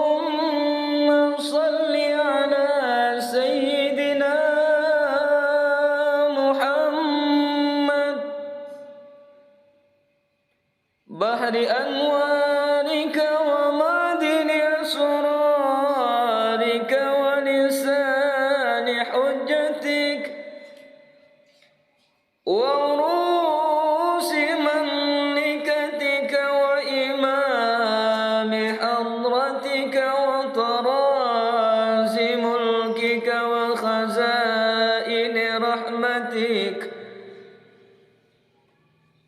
اللهم صل على سيدنا محمد بحر أنوارك ومعدن أسرارك ولسان حجتك وعروس مملكتك وإمام حضرتك وطراز ملكك وخزائن رحمتك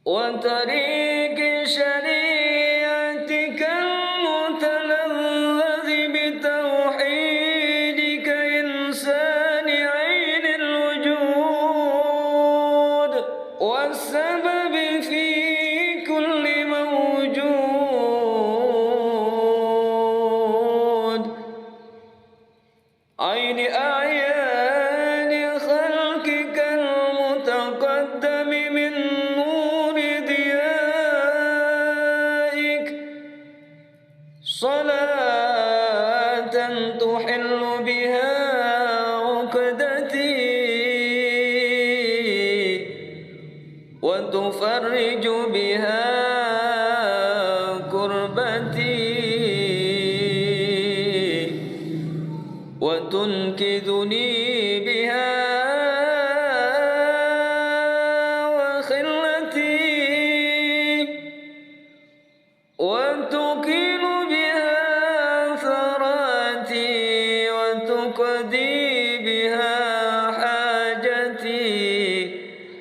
وطريق شريعتك المتلذذ بتوحيدك إنسان عين الوجود والسبب في كل موجود عين أعيان خلقك المتقدم من نور ضيائك صلاة تحل بها عقدتي وتفرج بها كربتي وتنقذني بها وخلتي وتقيل بها ثراتي وتقضي بها حاجتي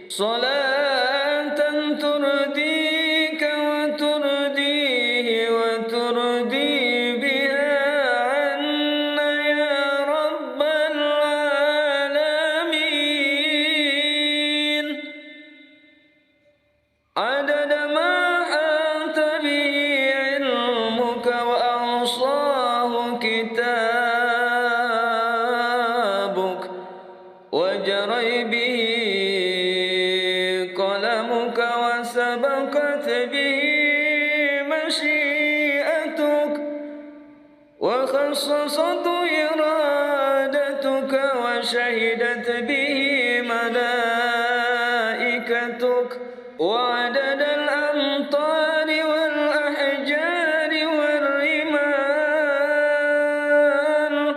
صلاة ترضيك وترضيه وترضي بها عنا يا رب العالمين عدد ما حاط به علمك وأوصاه كتابك وجري به قلمك وسبقت به مشيئتك وخصصت إرادتك وشهدت به ملائكتك وعدد الأمطار والأحجار والرمال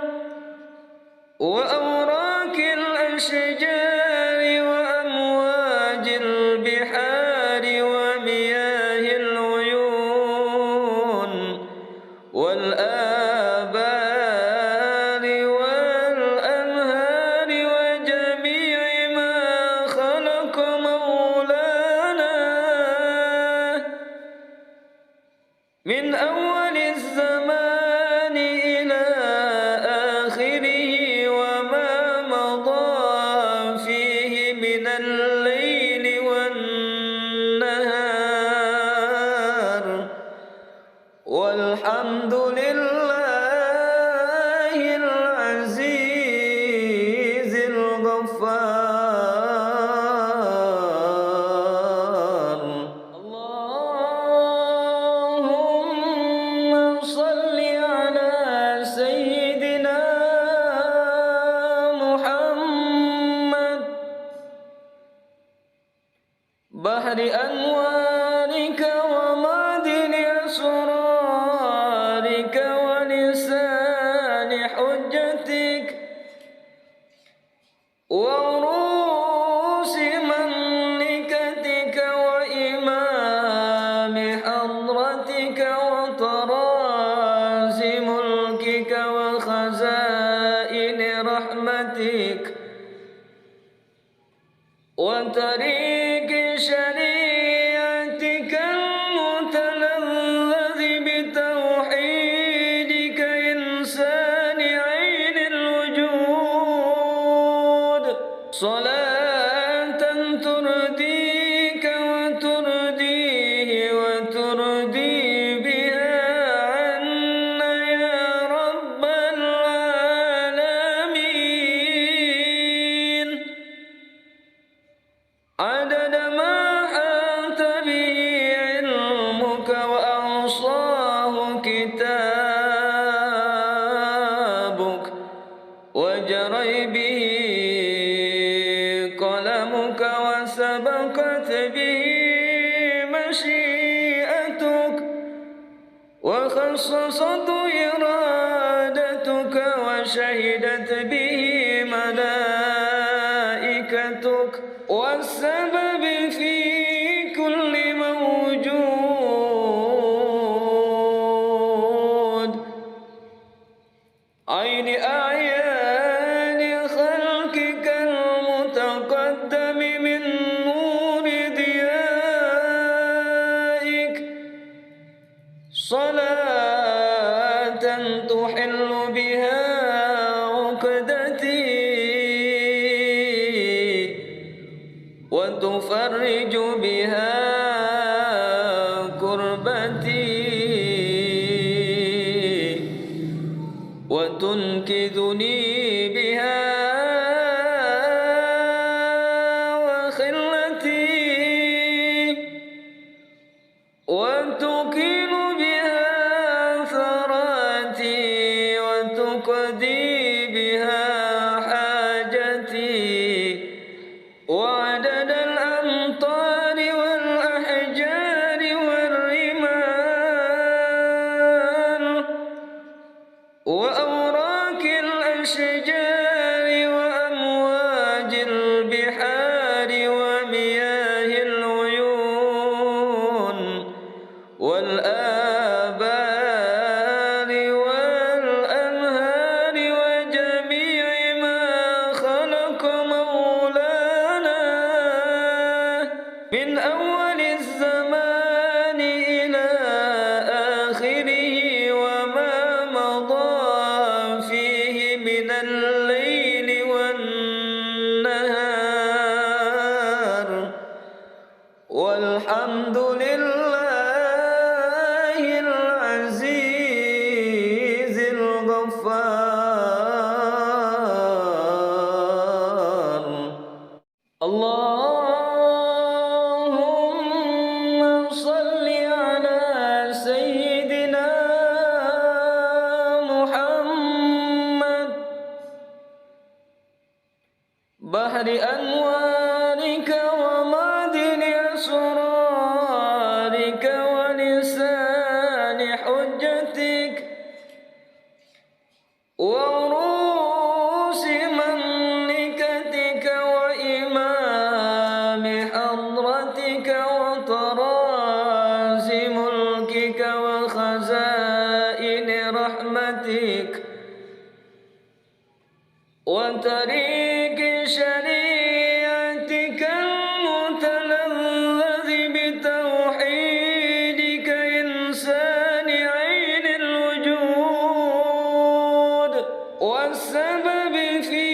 وأوراق الأشجار وأمواج البحار ومياه العيون والآبار والأنهار وجميع ما خلق مولانا من أول الزمان إلى آخره وما مضى فيه من الليل والنهار والحمد لله العزيز الغفار اللهم صل على سيدنا محمد بحر أنوارك ومعدن أسرارك ولسان حجتك وعروس مملكتك وإمام حضرتك وطراز ملكك وخزائن رحمتك وطريق شريعتك المتلذذ بتوحيدك إنسان عين الوجود صلاة ترضيك وترضيه وترضي بها عنا يا رب العالمين كتابك وجري به قلمك وسبقت به مشيئتك وخصصت إرادتك وشهدت به ملائكتك والسبب في كل موجود عين أعيان خلقك المتقدم من نور ضيائك صلاة تحل بها عقدتي وتفرج بها كربتي وتنقذني بها وخلتي وتقيل بها ثراتي وتقضي بها حاجتي وعدد الأمطار والأحجار والرمال وأوراق الأشجار وأمواج البحار ومياه العيون والآبار والأنهار وجميع ما خلق مولانا من أول الزمان إلى آخره وما مضى فيه من الليل والنهار والحمد لله العزيز الغفار اللهم صل على سيدنا محمد بحر أنوارك ومعدن أسرارك ولسان حجتك وعروس مملكتك وإمام حضرتك وطراز ملكك وخزائن رحمتك وطريق شريعتك المتلذذ بتوحيدك إنسان عين الوجود والسبب في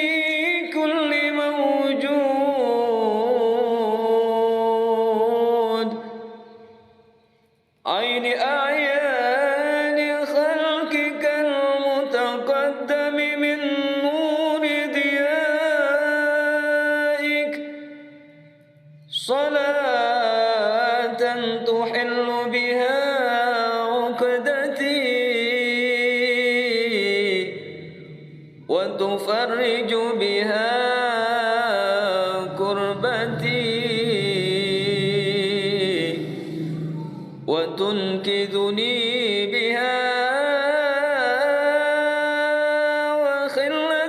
كل موجود عين أعيان خلقك المتقدم من نور ضيائك صلاة تحل بها عقدتي وتفرج بها كربتي وتنقذني بها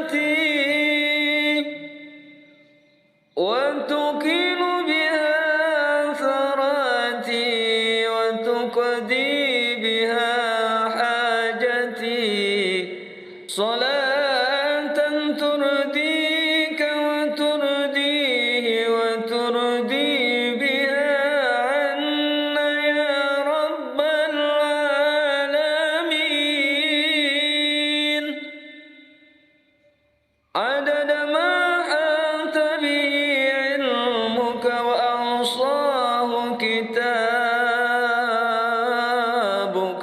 وخلتي وتقيل بها ثراتي وتقضي بها حاجتي صلاة ترضيك وترضيه وترضي بها عنا يا رب العالمين عدد ما حاط به علمك وأحصاه كتابك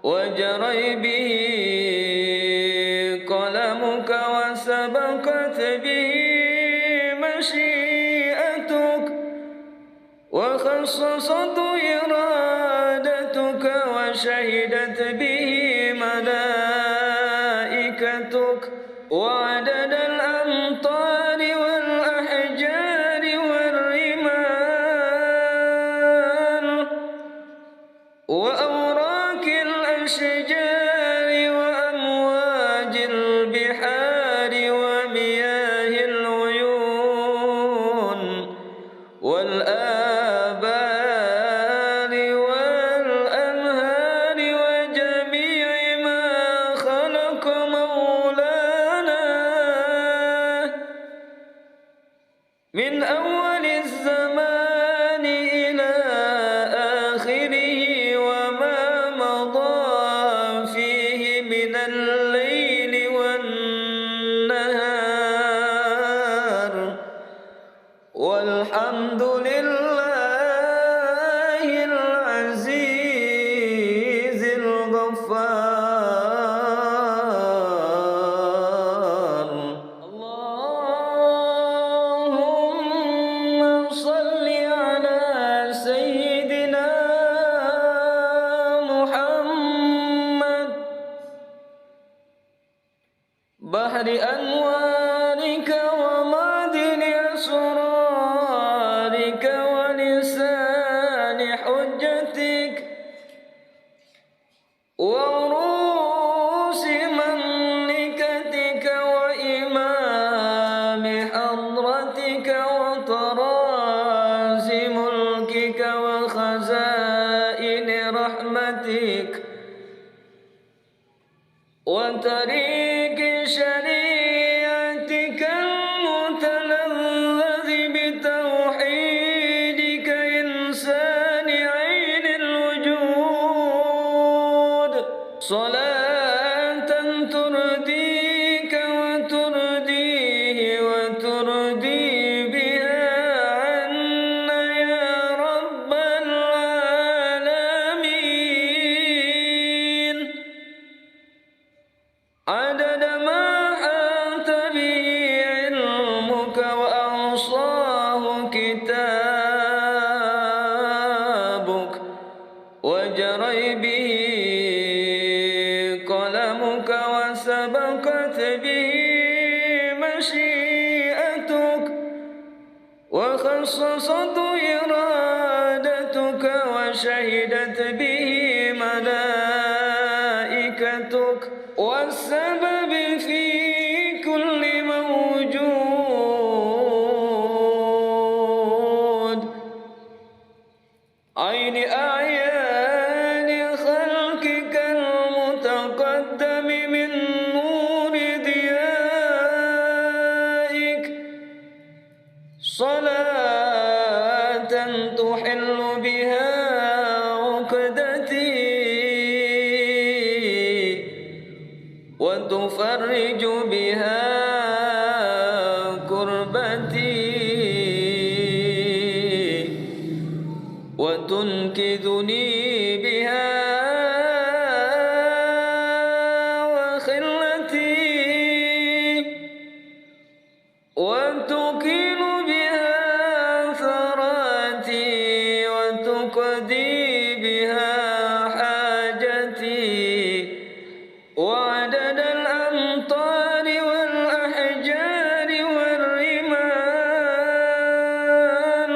وجري به قلمك وسبقت به مشيئتك وخصصت إرادتك وشهدت به ملائكتك وعدد الأمطار والأحجار والرمال وأوراق الأشجار وأمواج البحار ومياه العيون والآبار والأنهار وجميع ما خلق مولانا من أول الزمان إلى آخره وما مضى فيه من الليل والنهار والحمد لله العزيز الغفار. اللهم صل على سيدنا محمد بحر أنوارك ومعدن أسرارك ولسان حجتك وعروس مملكتك وإمام حضرتك وطراز ملكك وخزائن رحمتك وطريق شريعتك المتلذذ بتوحيدك إنسان عين الوجود صلاة ترضيك وترضيه وترضي بها عنا يا رب العالمين عدد ما أحاط به علمك وأحصاه كتابك وجرى به قلمك وسبقت به مشيئتك وخصصت إرادتك وشهدت به ملائكتك والسبب في كل موجود عين أعيان خلقك المتقدم من نور ضيائك صلاة تحل بها عقدتي وتفرج بها كربتي وتنقذني بها وخلتي وتقيل بها ثراتي وتقضي بها حاجتي وعدد الأمطار والأحجار والرمال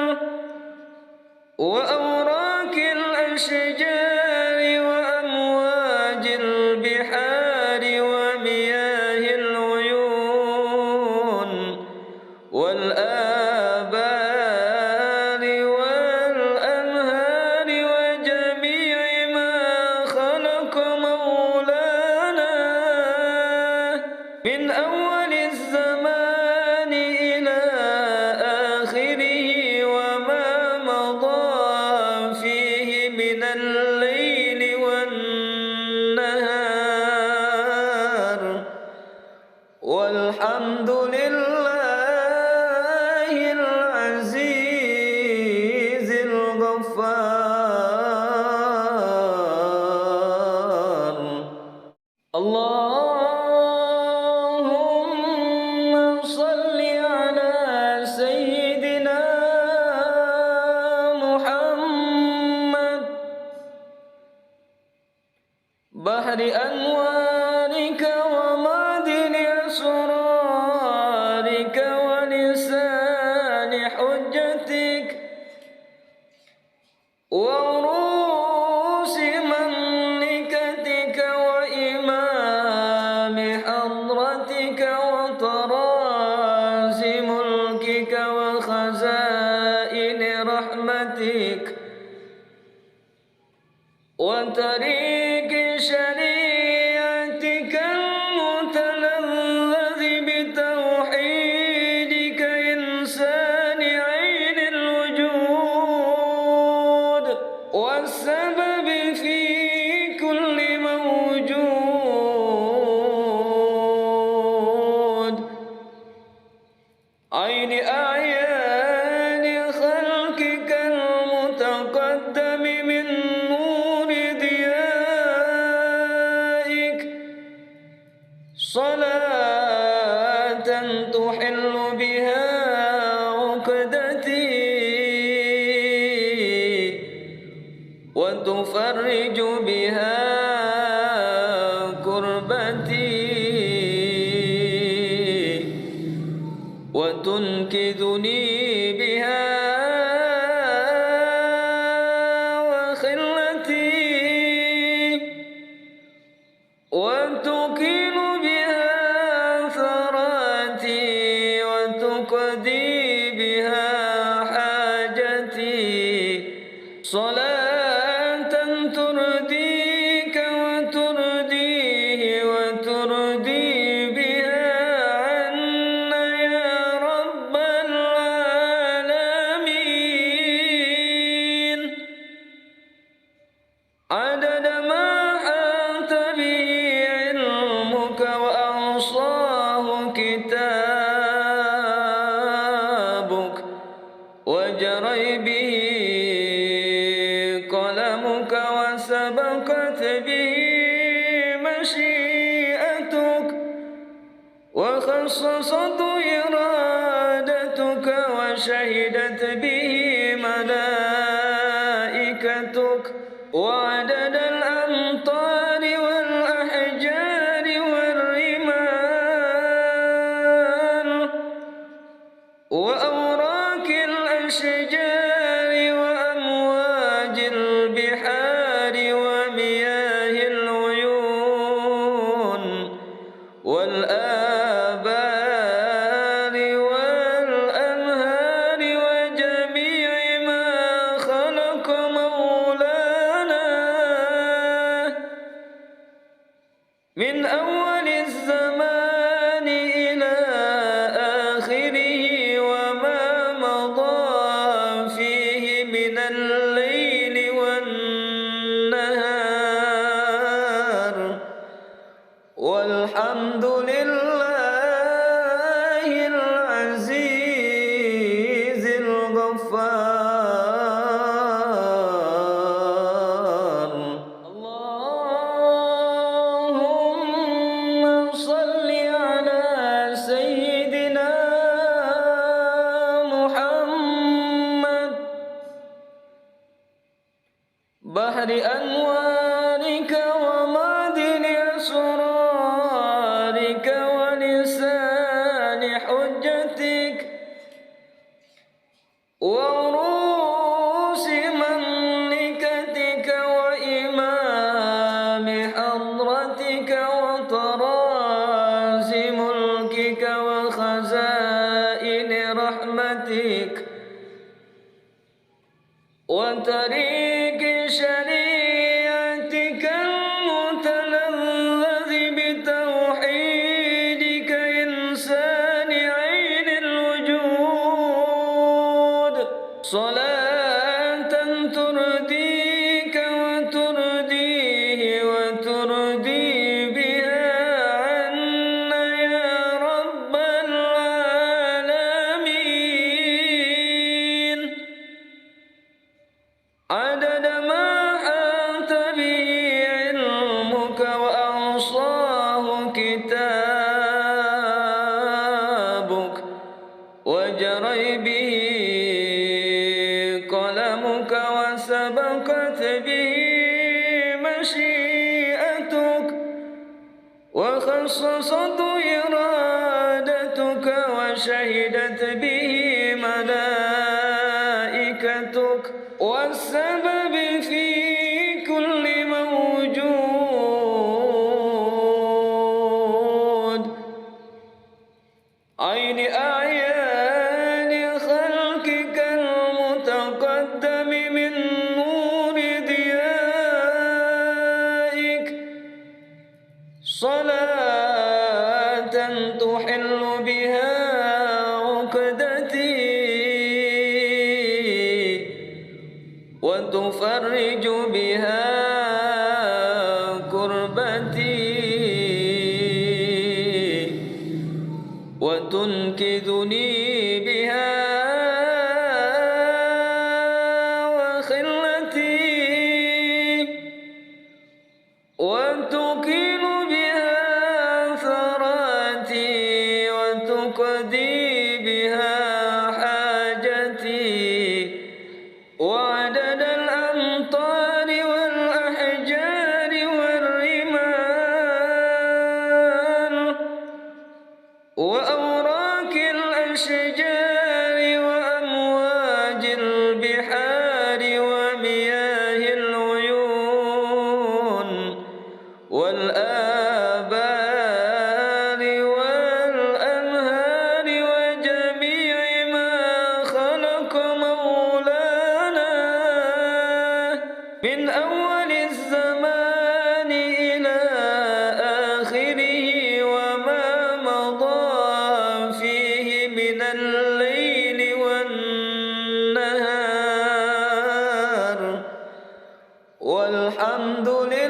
وأوراق الأشجار وأمواج البحار ومياه العيون والآبار والأنهار وجميع ما خلق مولانا من أول الزمان إلى آخره وما مضى فيه من الليل والنهار والحمد لله العزيز الغفار. اللهم صل على سيدنا محمد بحر أنوارك ومعدن أسرارك ولسان حجتك وعروس مملكتك وإمام حضرتك وطراز ملكك وخزائن رحمتك وطريق شريعتك المتلذذ بتوحيدك إنسان عين الوجود والسبب في كل موجود عين أعيان خلقك المتقدم من نور ضيائك صلاة تحل بها عقدتي وتفرج بها كربتي وتنقذني بها وخلتي وتكيل بها ثراتي وتقضي بها حاجتي صلاة ترضيك وترضيه وترضي بها عنا يا رب العالمين عدد ما حاط به علمك وأوصاه كتابك وجري به قلمك وسبقت به مشيئتك وخصصت إرادتك وشهدت به ملائكتك وعدد الأمطار والأحجار والرمال وأوراق الأشجار وأمواج البحار ومياه العيون والآبار والأنهار وجميع ما خلق مولانا من أول الزمان إلى آخره وما مضى فيه من الليل والنهار والحمد لله العزيز الغفار اللهم صل على سيدنا محمد بحر أنوارك ومعدن أسرارك ولسان حجتك وعروس مملكتك وإمام حضرتك وطراز ملكك وخزائن رحمتك وطريق شريعتك المتلذذ بتوحيدك إنسان عين الوجود صلاة ترضيك وترضيه وترضي بها عنا يا رب العالمين وخصصت إرادتك وشهدت به ملائكتك والسبب في كل موجود عين أعيان خلقك المتقدم من نور ضيائك صلاة تحل بها عقدتي وتفرج بها كربتي وتنقذني بها وخلتي وتقيل بها ثراتي وتقضي بها حاجتي وعدد الأمطار والأحجار والرمال وأوراق الأشجار وأمواج البحار ومياه العيون والآبار والأنهار وجميع ما خلق مولانا من أول الزمان إلى آخره وما مضى فيه من الليل والنهار والحمد لله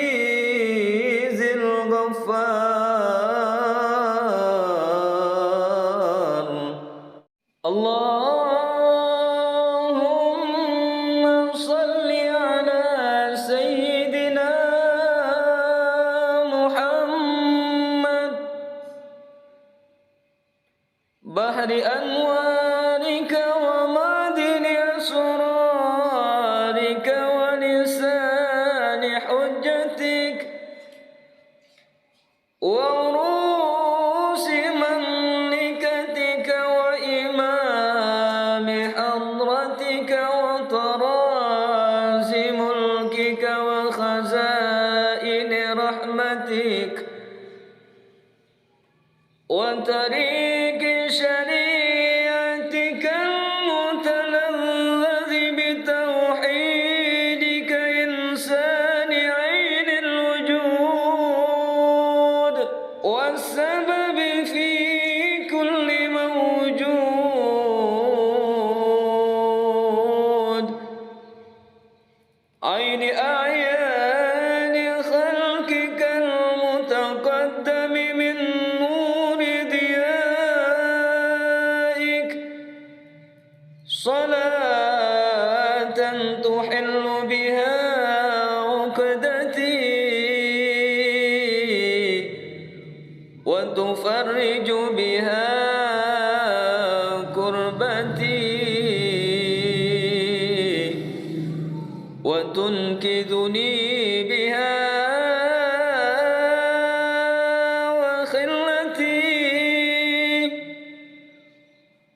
العزيز الغفار اللهم صل على سيدنا محمد بحر أنوارك ومعدن أسرارك ولسان حجتك وعروس مملكتك وإمام حضرتك وطراز ملكك وخزائن رحمتك وطريق شريعتك المتلذذ بتوحيدك إنسان عين الوجود والسبب في كل موجود عين أعيان خلقك المتقدم من نور ضيائك صلاة تحل بها عقدتي وتفرج بها كربتي وتنقذني بها وخلتي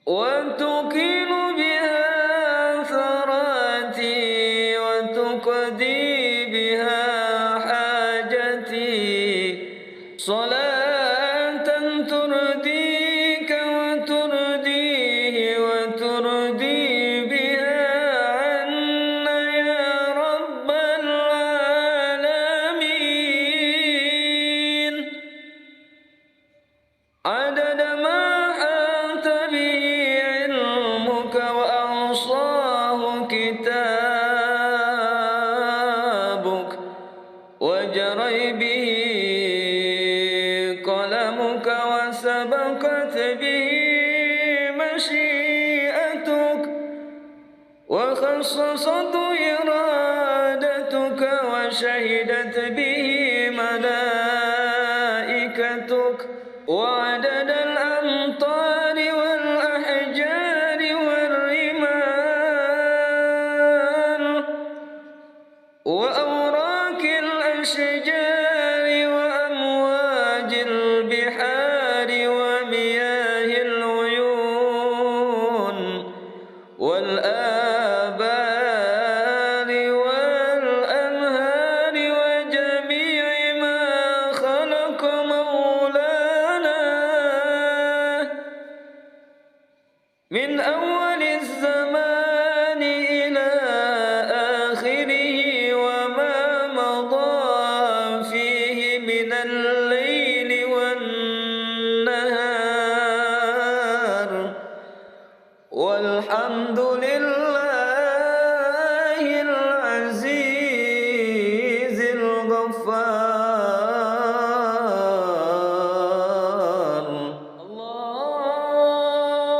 وتقيل بها ثراتي وتقضي بها حاجتي صلاة ترضيك وترضيه وترضي بها عنا يا رب العالمين عدد ما حاط به علمك وأوصاه كتابك وجري به قلمك وسبقت به مشيئتك وخصصت إرادتك وشهدت به ملائكتك وعدد الأمطار والأحجار والرمال وأوراق الأشجار الأشجار وأمواج البحار ومياه العيون والآبار والأنهار وجميع ما خلق مولانا من أول الزمان إلى آخره وما مضى فيه من الليل والنهار والحمد لله العزيز الغفار.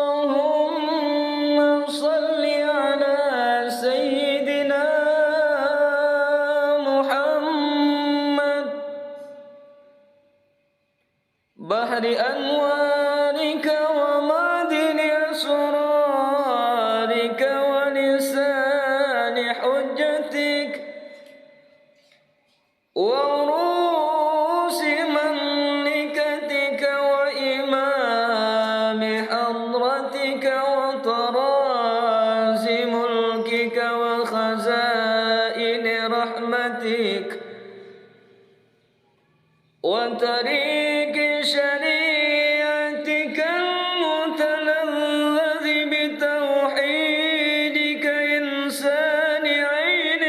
اللهم صل على سيدنا محمد بحر أنوارك ومعدن أسرارك ولسان حجتك وعروس مملكتك وإمام حضرتك وطراز ملكك وخزائن رحمتك وطريق شريعتك المتلذذ بتوحيدك إنسان عين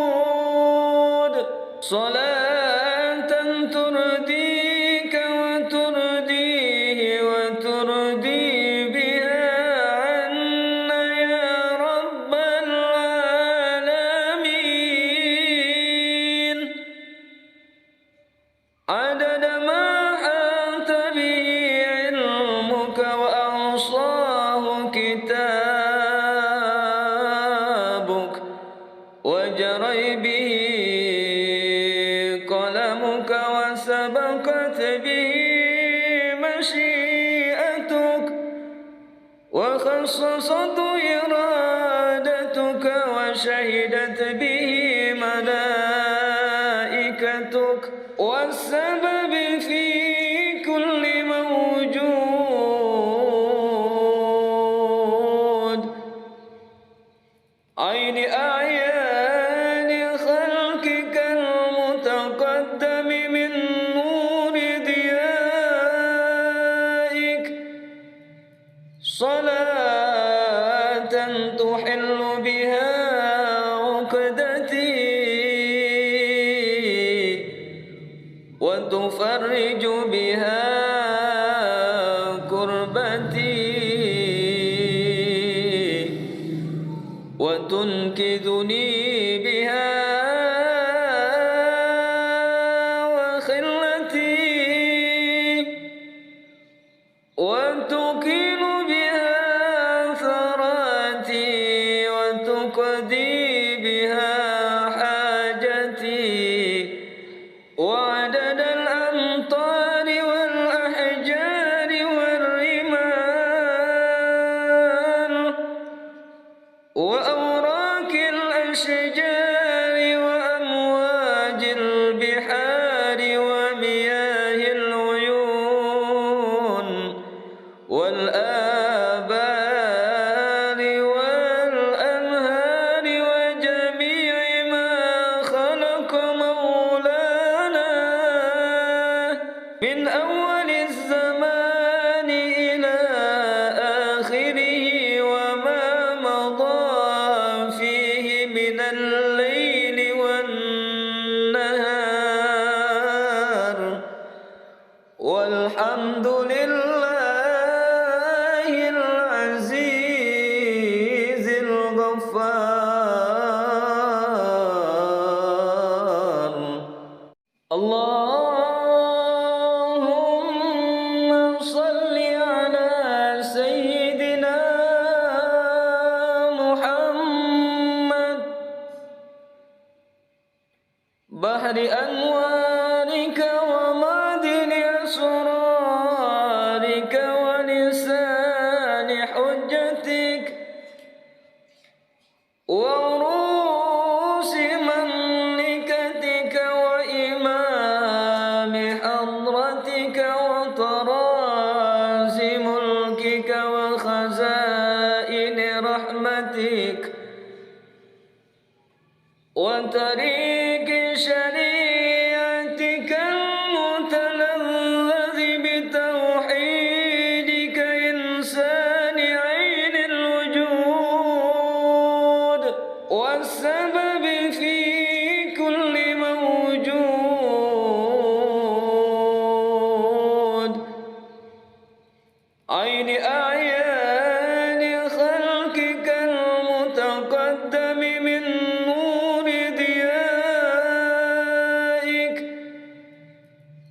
الوجود صلاة ترضيك وترضيه وترضي بها عنا يا رب العالمين عدد ما حاط به علمك وأحصاه كتابك وجري به قلمك وسبقت به مشيئتك وخصصت إرادتك وشهدت به ملائكتك والسبب في كل موجود عين أعيان خلقك المتقدم من نور ضيائك صلاة تحل بها عقدتي وتفرج بها كربتي وتنقذني بها وخلتي وتقيل بها ثراتي وتقضي بها حاجتي وعدد الأمطار والأحجار والرمال وأوراق الأشجار وأمواج البحار ومياه العيون والآبار والأنهار وجميع ما خلق مولانا من أول الزمان إلى آخره وما مضى فيه من الليل والنهار والحمد لله العزيز الغفار. اللهم صل على سيدنا محمد بحر أنوارك ومعدن أسرارك ولسان حجتك وعروس مملكتك وطريق شريعتك المتلذذ بتوحيدك إنسان عين الوجود والسبب في كل موجود عين أعيان خلقك المتقدم من نور ضيائك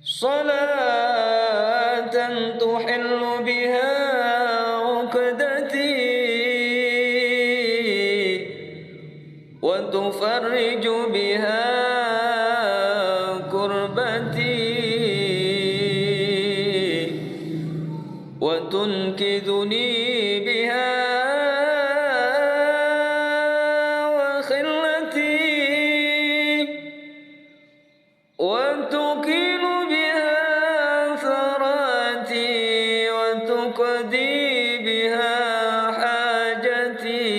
صلاة تحل بها عقدتي وتفرج بها كربتي وتنقذني بها وخلتي وتقيل بها ثراتي وتقضي بها حاجتي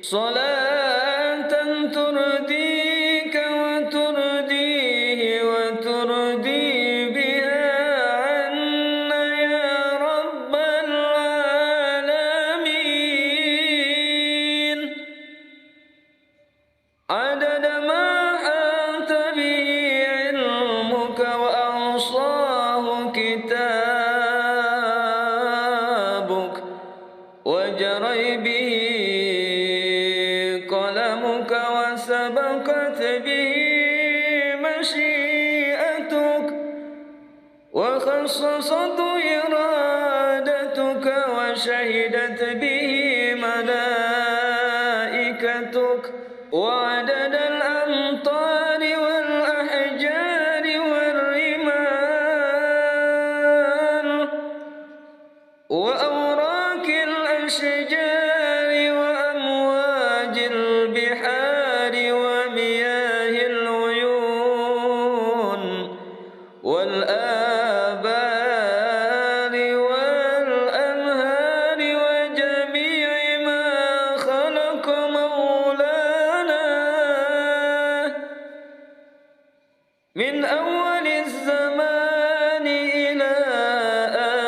صلاة ترضيك وترضيه وترضي بها عنا يا رب العالمين عدد ما حاط به علمك وأوصاه كتابك وجري به قلمك وسبقت به مشيئتك وخصصت إرادتك وشهدت به ملائكتك وعدد الأمطار والأحجار والرمال وأوراق الأشجار وأمواج البحار ومياه العيون والآبار والأنهار وجميع ما خلق مولانا من أول الزمان إلى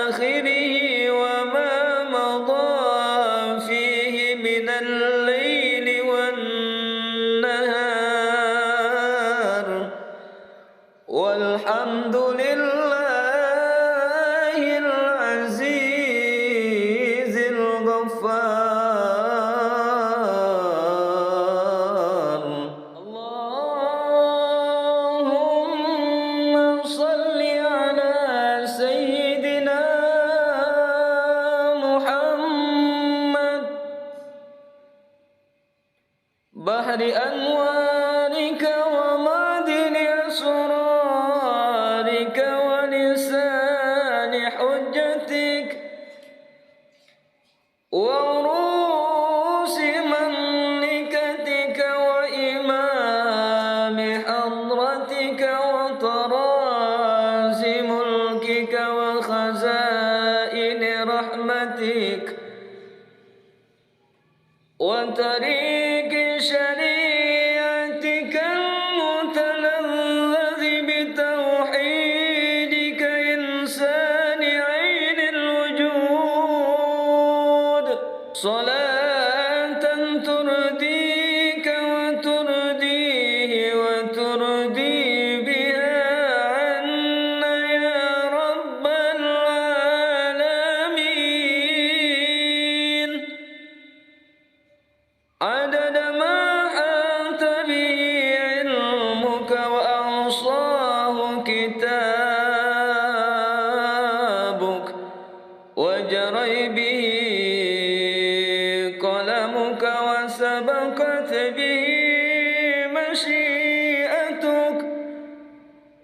آخره وما مضى فيه من الليل والنهار والحمد لله العزيز الغفار اللهم صل على سيدنا محمد بحر أنوارك ومعدن أسرارك ولسان حجتك وعروس مملكتك وإمام حضرتك وطراز ملكك وخزائن رحمتك وطريق شريعتك المتلذذ بتوحيدك إنسان عين الوجود صلاة ترضيك وترضيه وترضي بها عنا يا رب العالمين عدد ما حاط به علمك وأوصاه كتابك وجري به قلمك وسبقت به مشيئتك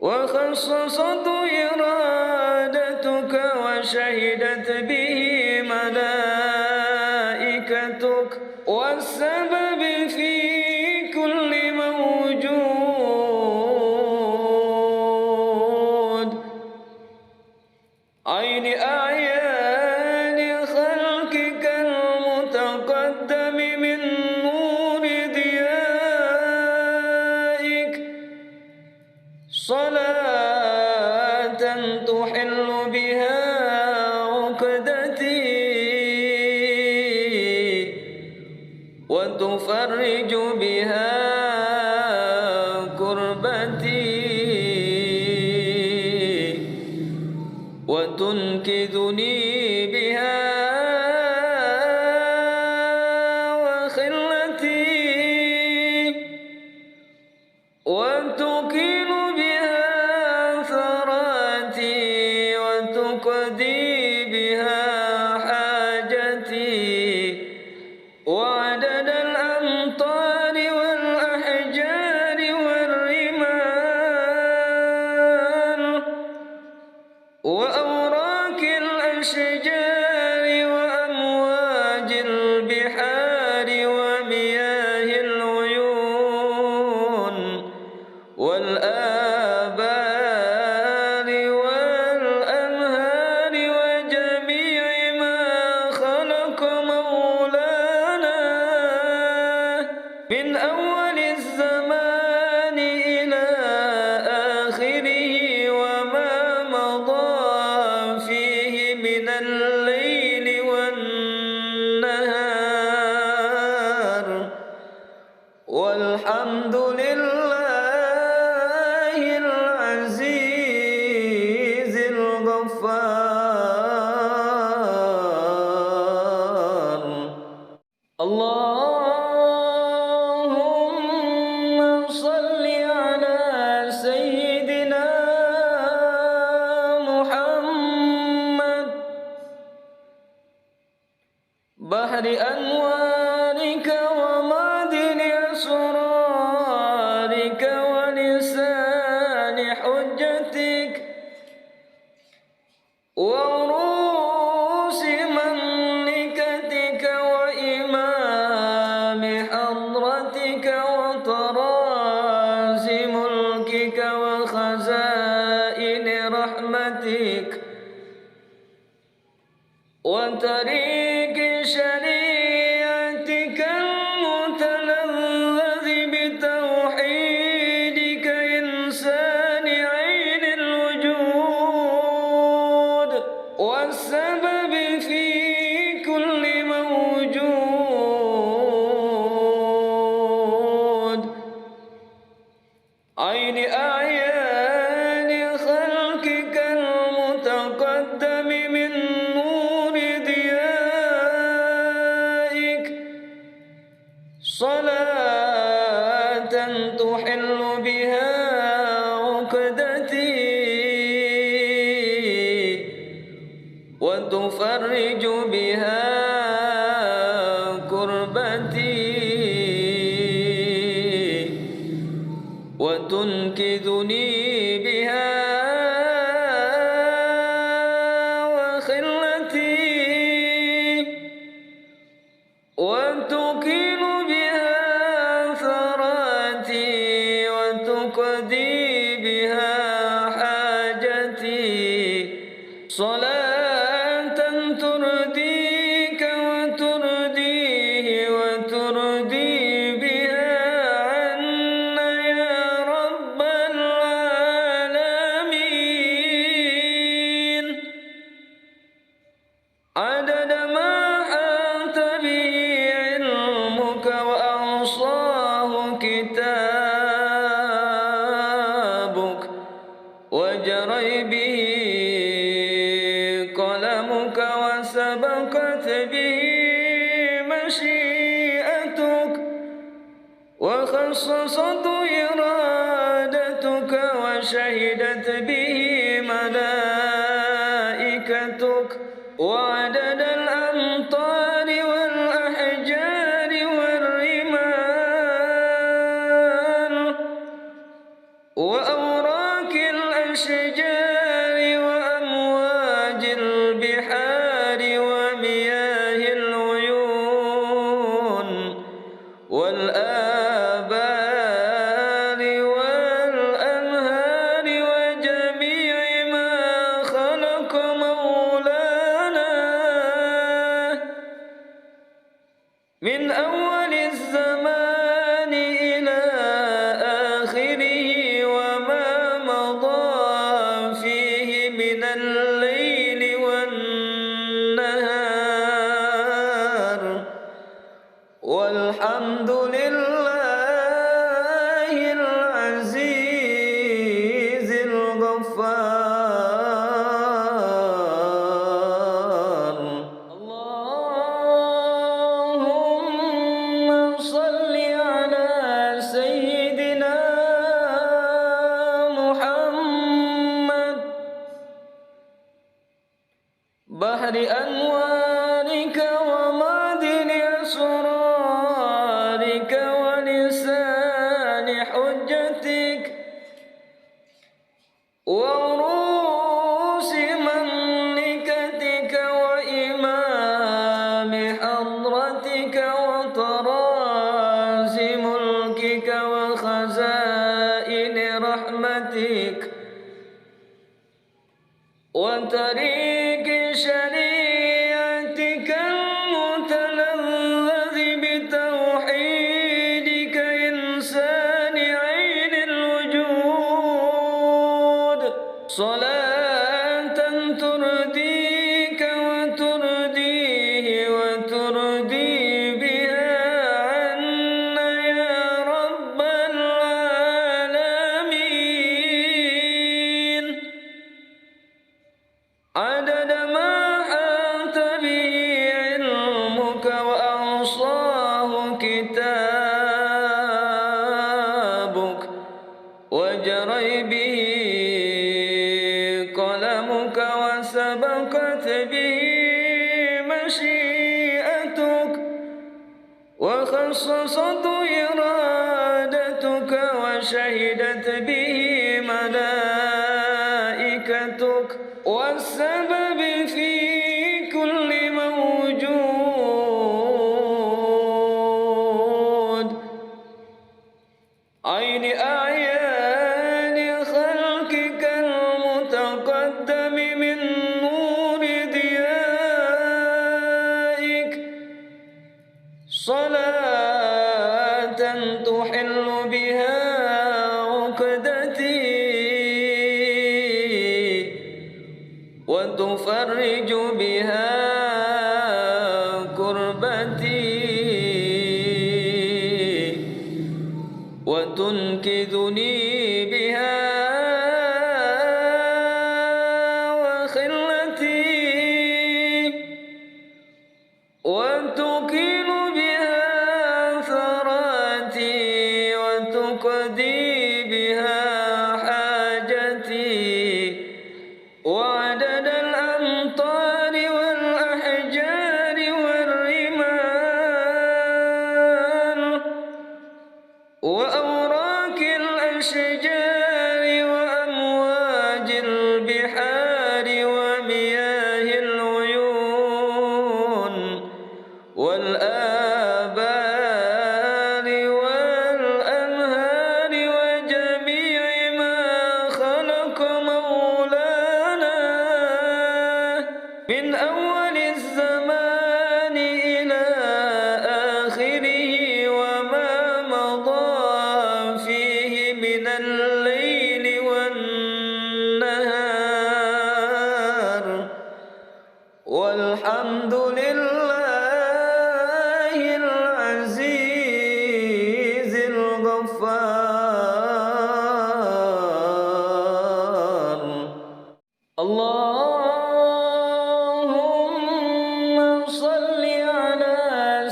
وخصصت إرادتك وشهدت به ملائكتك والسبب في كل موجود عين أعيان خلقك المتقدم من نور ضيائك صلاة تحل بها عقدتي وتفرج بها كربتي وتنقذني بها وخلتي وتقيل بها ثراتي وتقضي بها حاجتي وعدد الأمطار والأحجار والرمال وأوراق الأشجار وأمواج البحار ومياه العيون والآبار والأنهار وجميع ما خلق مولانا من أول الزمان إلى آخره وما مضى فيه من الليل والنهار والحمد لله العزيز الغفار. اللهم صل على سيدنا محمد بحر أنوارك ومعدن أسرارك ولسان حجتك وعروس مملكتك وإمام حضرتك وطراز ملكك وخزائن رحمتك وطريق شريعتك المتلذذ بتوحيدك إنسان عين الوجود والسبب في كل موجود عين أعيان خلقك المتقدم من نور ضيائك صلاة تحل بها عقدتي وتفرج بها كربتي وتنقذني بها وخلتي وتقيل بها ثراتي وتقضي بها حاجتي صلاة ترضيك وترضيه وترضي بها عنا يا رب العالمين عدد ما حاط به علمك وأوصاه كتابك وجري به قلمك وسبقت به مشيئتك وخصصت إرادتك وشهدت به ملائكتك وعدد الأمطار والأحجار والرمال وأوراق الأشجار وأمواج البحار ومياه العيون والآبار والأنهار وجميع ما خلق مولانا من أول الزمان إلى آخره وما مضى وخزائن رحمتك وطريق شريعتك المتلذذ بتوحيدك إنسان عين الوجود صلاة ترضيك وترضيه وترضي بها عنا يا رب العالمين عدد ما حاط به علمك وأوصاه كتابك وجري به قلمك وسبقت به مشيئتك وخصصت إرادتك وشهدت به ملائكتك والسبب في كل موجود عين أعيان خلقك المتقدم من نور ضيائك صلاة تحل بها عقدتي وتفرج بها كربتي وتنقذني بها وخلتي وتقيل بها ثراتي وتقضي بها حاجتي وعدد الأمطار والأحجار والرمال وأوراق الأشجار وأمواج البحار ومياه العيون والآبار والأنهار وجميع ما خلق مولانا من أول الزمان إلى آخره وما مضى فيه من الليل والنهار والحمد لله العزيز الغفار اللهم صل على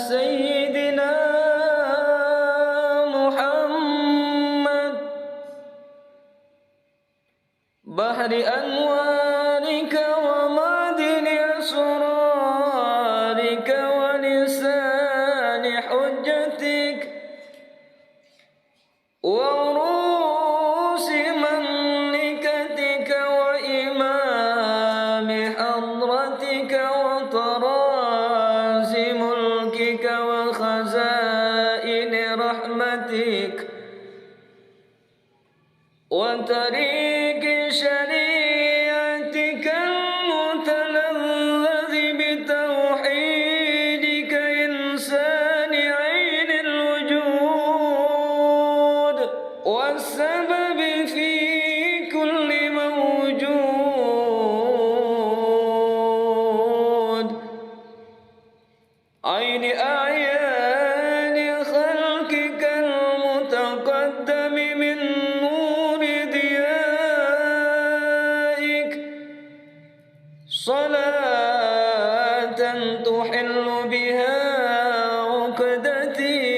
سيدنا محمد بحر أنوارك ومعدن أسرارك ولسان حجتك وعروس مملكتك وإمام حضرتك وطراز ملكك وخزائن رحمتك وطريق شريعتك المتلذذ بتوحيدك إنسان عين الوجود والسبب في كل موجود عين أعيان خلقك المتقدم من نور ضيائك صلاة تحل بها عقدتي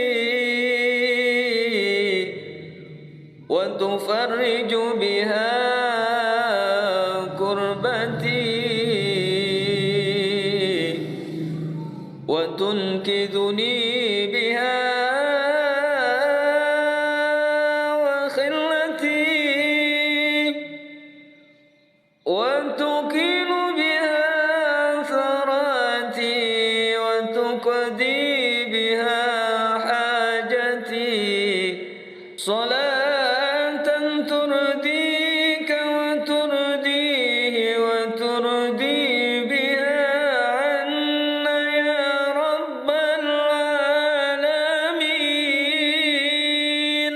وتفرج بها كربتي وتنقذني بها وخلتي وتقيل بها ثراتي وتقضي بها حاجتي صلاة ترضيك وترضيه وترضي بها عنا يا رب العالمين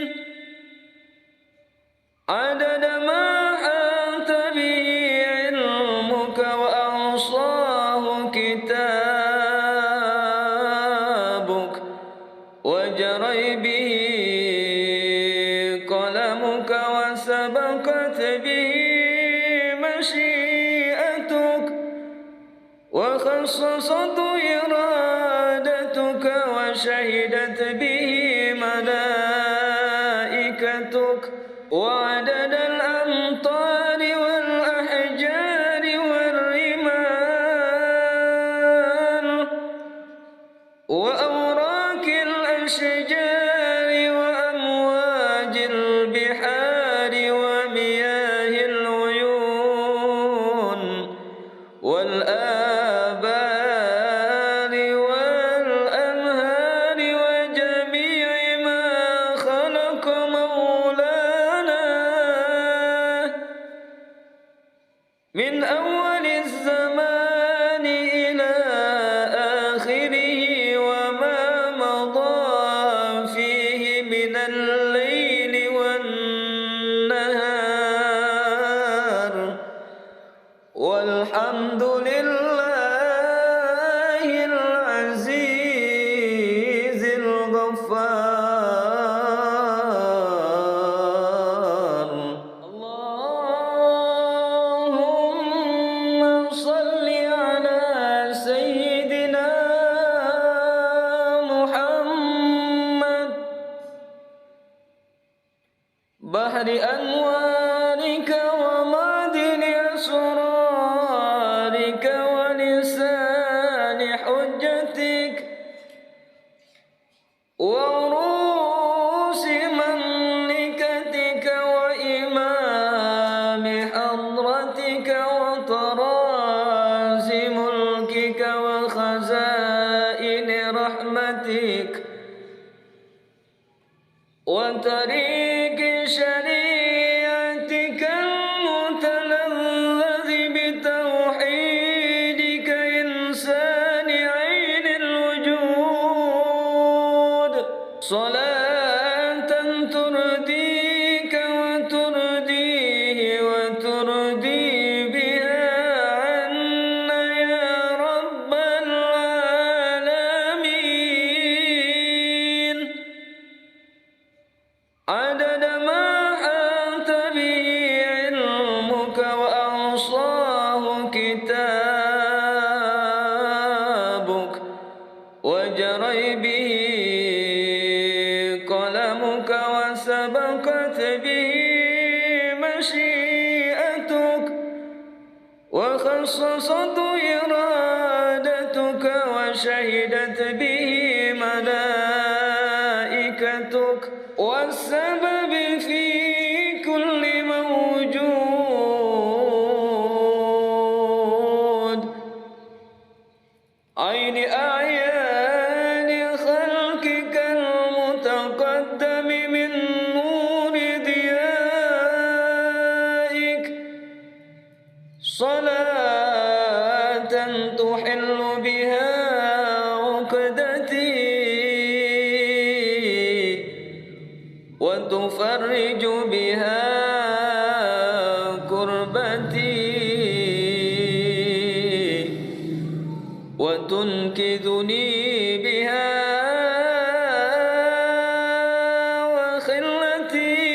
عدد ما أحاط به علمك وأحصاه كتابك وجري به قلمك وسبقت به مشيئتك وخصصت إرادتك وشهدت به ملائكتك وعدد الأمطار والأحجار والرمال وأوراق الأشجار وأمواج البحار ومياه العيون والآبار والأنهار وجميع ما خلق مولانا من أول الزمان إلى آخره وما مضى فيه من الليل والنهار والحمد لله العزيز الغفار اللهم صل على سيدنا محمد بحر أنوارك ومعدن أسرارك ولسان حجتك وعروس مملكتك وإمام حضرتك وطراز ملكك وخزائن رحمتك وطريق شريعتك المتلذذ بتوحيدك إنسان عين الوجود صلاة ترضيك وترضيه وترضي بها عنا يا رب العالمين عدد ما أحاط به علمك وأحصاه كتابك وجري به قلمك وسبقت به مشيئتك وخصصت إرادتك وشهدت به ملائكتك والسبب في كل موجود عين أعيان خلقك المتقدم من نور ضيائك صلاة تحل بها عقدتي وتفرج بها كربتي وتنقذني بها وخلتي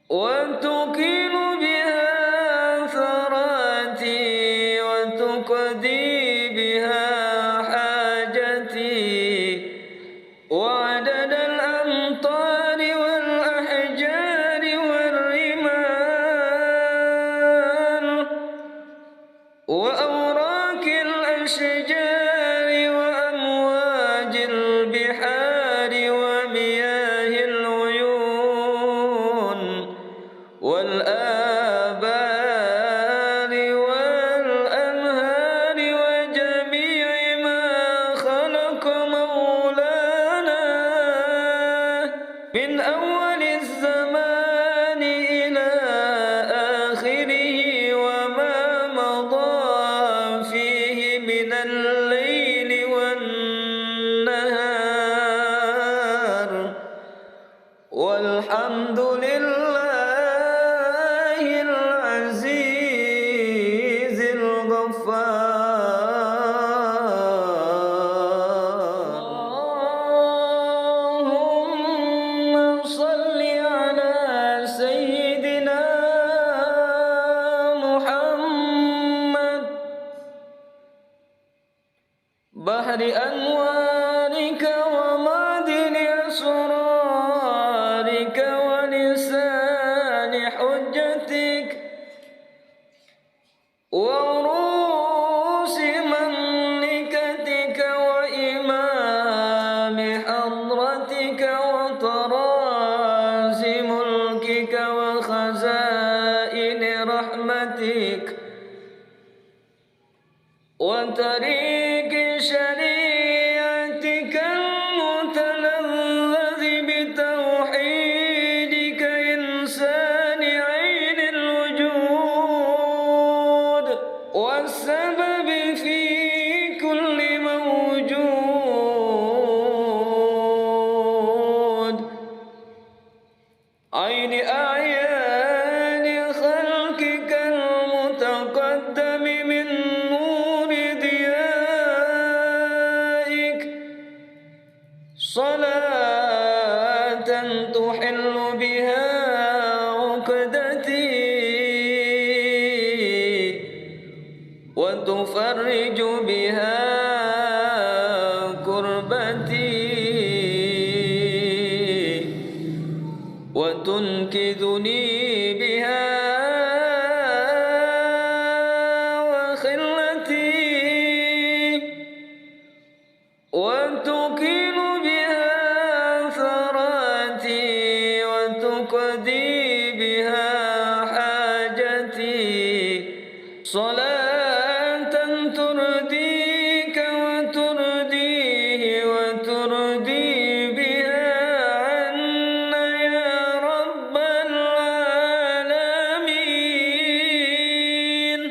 وتقيل بها ثراتي وتقضي بها حاجتي وعدد الأمطار والأحجار من أول الزمان إلى آخره وما مضى فيه من الليل والنهار والحمد لله العزيز الغفار. اللهم صل على سيدنا محمد بحر أنوارك ومعدن أسرارك ولسان حجتك وعروس مملكتك وإمام حضرتك وطراز ملكك وخزائن رحمتك وطريق شريعتك المتلذذ بتوحيدك إنسان عين الوجود والسبب في كل موجود عين أعيان خلقك المتقدم من نور ضيائك صلاة تحل بها عقدتي وتفرج بها كربتي وتنقذني بها وخلتي وتقيل بها ثراتي وتقضي بها حاجتي صلاة ترضيك وترضيه وترضي بها عنا يا رب العالمين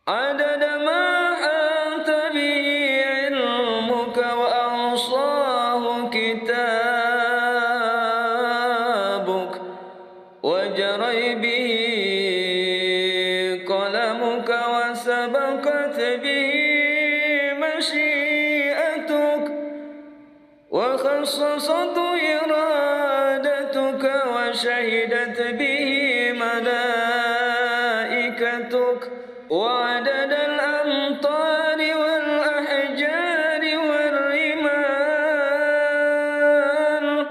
عدد ما حاط به علمك وأحصاه كتابك وجري به قلمك وسبقت به مشيئتك وخصصت إرادتك وشهدت به ملائكتك وعدد الأمطار والأحجار والرمال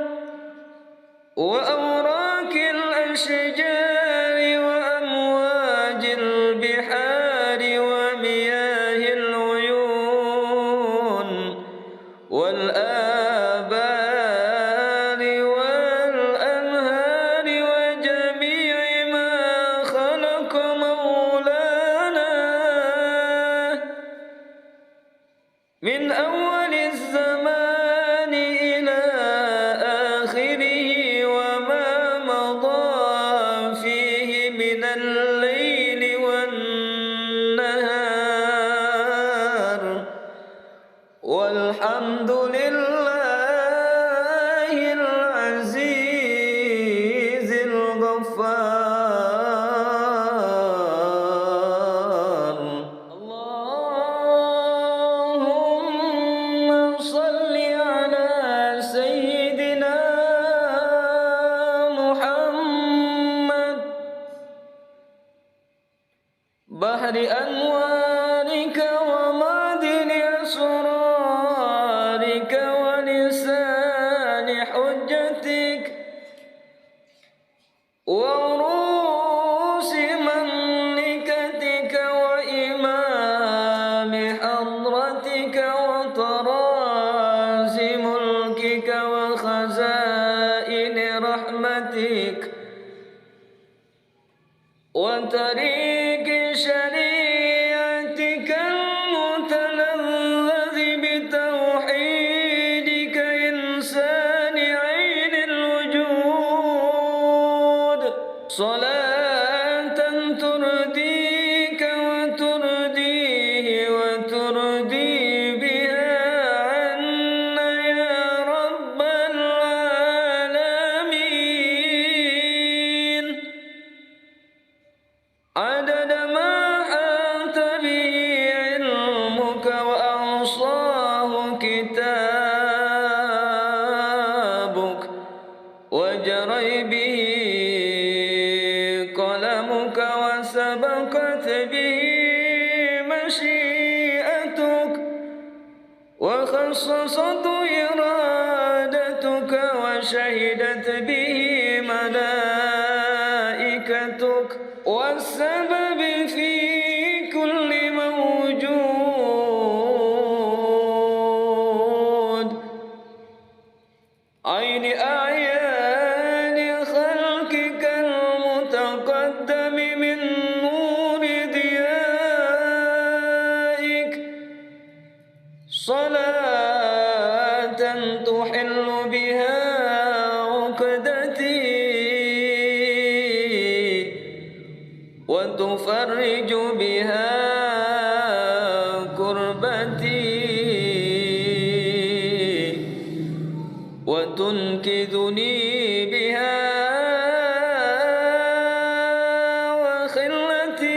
وأوراق الأشجار وأمواج البحار ومياه العيون والآبار والأنهار وجميع ما خلق مولانا من أول الزمان إلى آخره وما مضى فيه من الليل والنهار والحمد لله العزيز الغفار. اللهم صل على سيدنا محمد بحر أنوارك ومعدن أسرارك ولسان حجتك وعروس مملكتك وإمام حضرتك وطراز ملكك وخزائن رحمتك وطريق شريعتك المتلذذ بتوحيدك إنسان صلاة ترضيك وترضيه وترضي بها عنا يا رب العالمين عدد ما أحاط به علمك وأحصاه كتابك وجرى به قلمك وسبقت به مشيئتك وخصصت إرادتك وشهدت به ملائكتك والسبب في كل موجود عين أعيان خلقك المتقدم من نور ضيائك صلاة تحل بها عقدتي وتفرج بها كربتي وتنقذني بها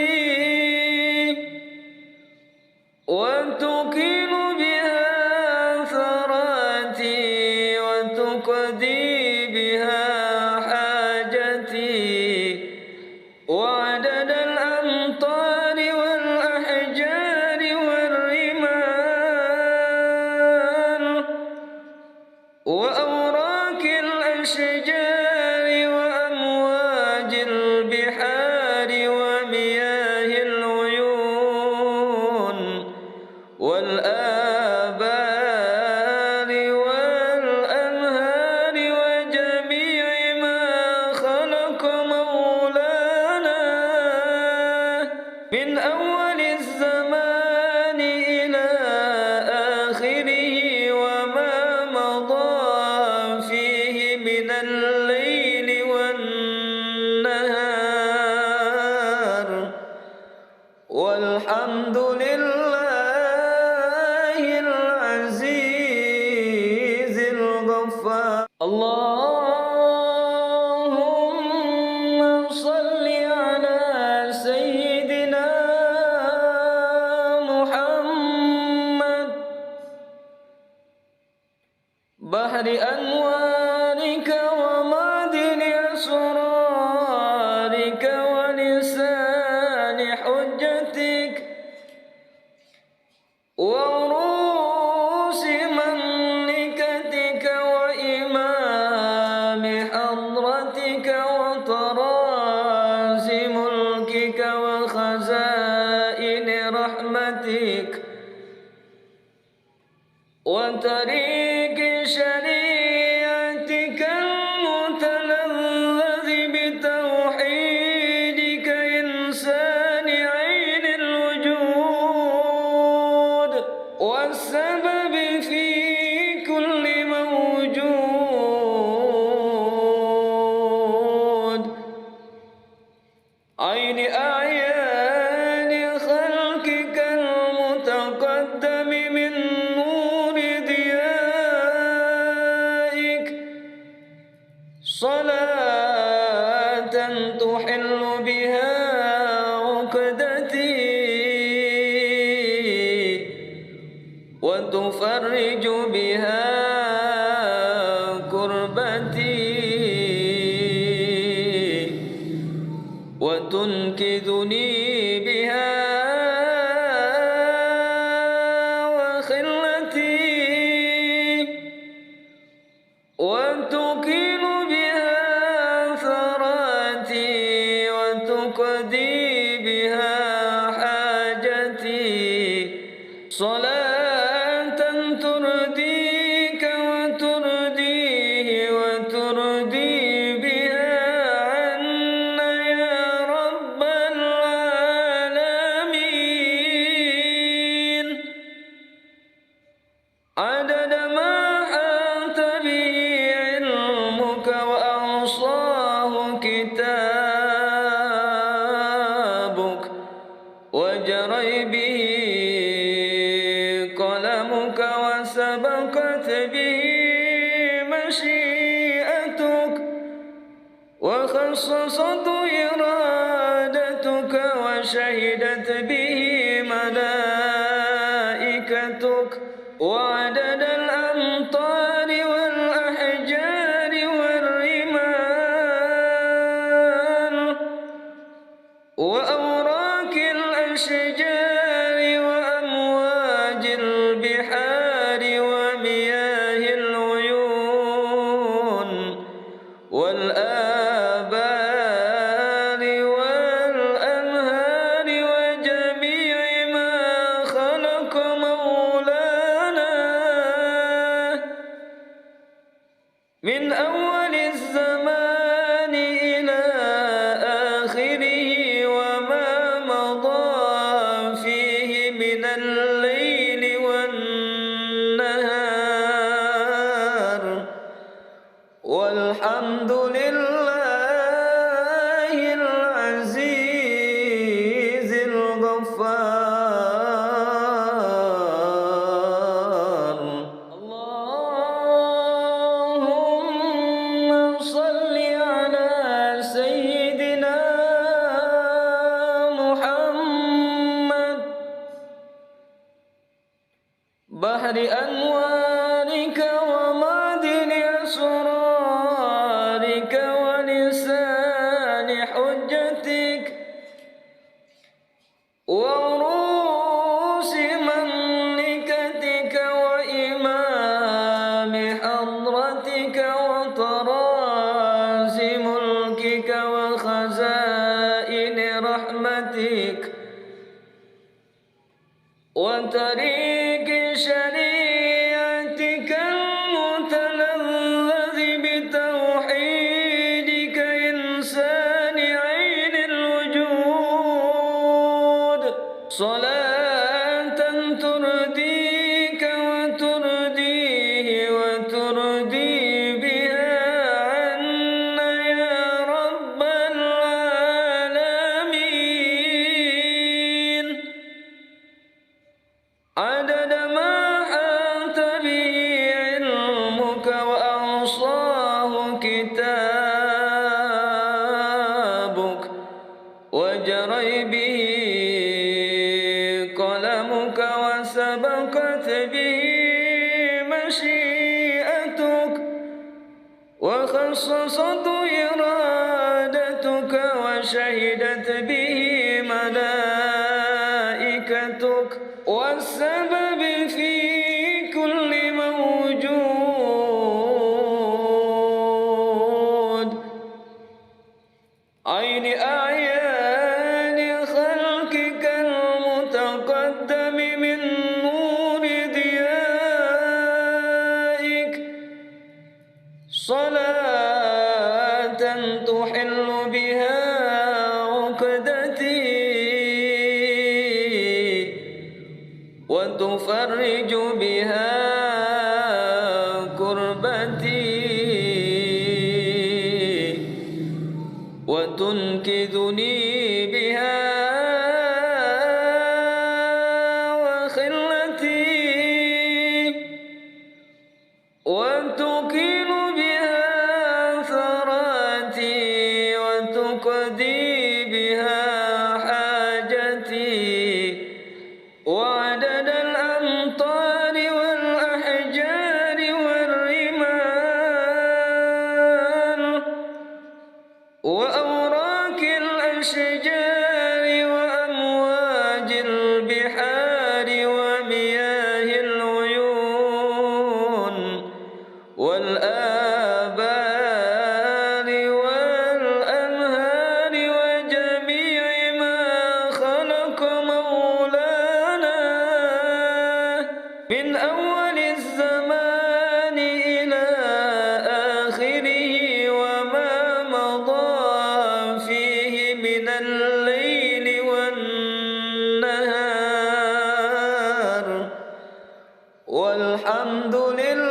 وخلتي وتقيل بها ثراتي وتقضي بها حاجتي وعدد الأمطار والأحجار والرمال وأوراق الأشجار وأمواج البحار ومياه العيون والآبار والأنهار وجميع ما خلق مولانا من أول الزمان إلى آخره وما مضى فيه من الليل والنهار والحمد لله العزيز الغفار اللهم صل على سيدنا محمد بحر أنوارك ومعدن أسرارك ولسان حجتك وعروس مملكتك وإمام حضرتك وطراز ملكك وخزائن رحمتك وطريق شريعتك المتلذذ بتوحيدك إنسان عين الوجود والسبب في كل موجود عين أعيان خلقك المتقدم من نور ضيائك صلاة تحل بها عقدتي وتفرج بها كربتي وتنقذني بها وخلتي وتقيل بها ثراتي وتقضي بها حاجتي صلاة ترضيك وترضيه وترضي بها عنا يا رب العالمين عدد ما أحاط به علمك وخصصت إرادتك وشهدت به ملائكتك وعدد الأمطار والأحجار والرمال وأوراق الأشجار وأمواج البحار ومياه العيون والآبار والأنهار وجميع ما خلق مولانا من أول الزمان إلى آخره وما مضى فيه من الليل والنهار والحمد لله العزيز الغفار. اللهم صل على سيدنا محمد بحر أنوارك ومعدن أسرارك ولسان حجتك وعروس مملكتك وإمام حضرتك وطراز ملكك وخزائن رحمتك وطريق شريعتك المتلذذ بتوحيدك إنسان عين الوجود صلاة ترضيك وترضيه وترضي بها عنا يا رب العالمين عدد ما حاط به علمك وأوصاه كتابك وجري به قلمك وسبقت به مشيئتك وخصصت إرادتك وشهدت به ملائكتك والسبب في كل موجود عين أعيان خلقك المتقدم من نور ضيائك صلاة تحل بها عقدتي وتفرج بها كربتي وتنقذني بها وخلتي وتقيل بها ثراتي وتقضي بها حاجتي وعدد الأمطار والأحجار والرمال وأوراق الأشجار وأمواج البحار ومياه العيون والآبار والأنهار وجميع ما خلق مولانا من أول الزمان إلى آخره وما مضى فيه من الليل والنهار والحمد لله